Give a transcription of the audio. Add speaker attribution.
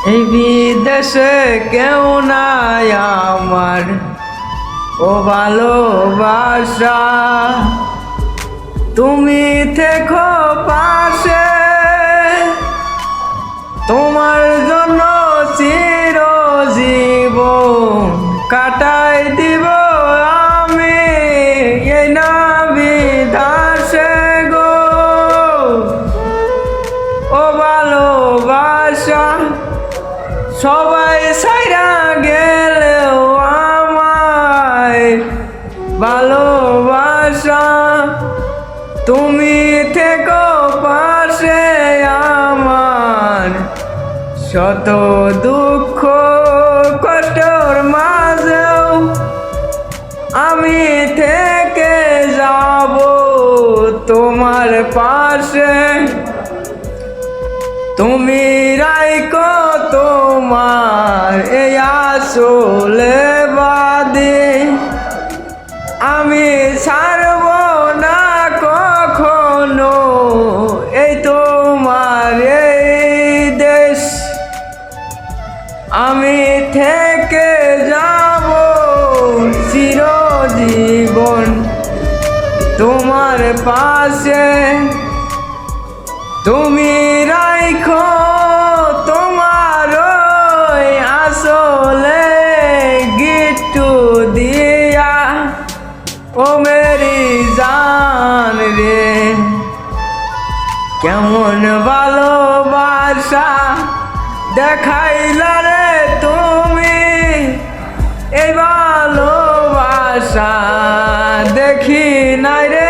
Speaker 1: এই বিদেশে কেউ নাই আমার, ও ভালোবাসা তুমি থেকো পাশে, তোমার জন্য চিরজীবন কাটাই দিব আমি এই নাবিদাসে গো। ও ভালোবাসা সবাই ছাইরা গেলেও আমায় ভালোবাসা তুমি থেকো পাশে আমার, শত দুঃখ কষ্টর মাঝেও আমি থেকে যাব তোমার পাশে। তুমি রাইখো তোমার এই আসলে বাদে, আমি ছাড়ব না কখনো এই তোমার এই দেশ, আমি থেকে যাব চিরজীবন তোমার পাশে। তুমি রাইখো তোমার আসলে গিট্টু দিয়া, ও মেরি জান রে। কেমন ভালোবাসা দেখাইলা রে তুমি, এই ভালোবাসা দেখি নাই রে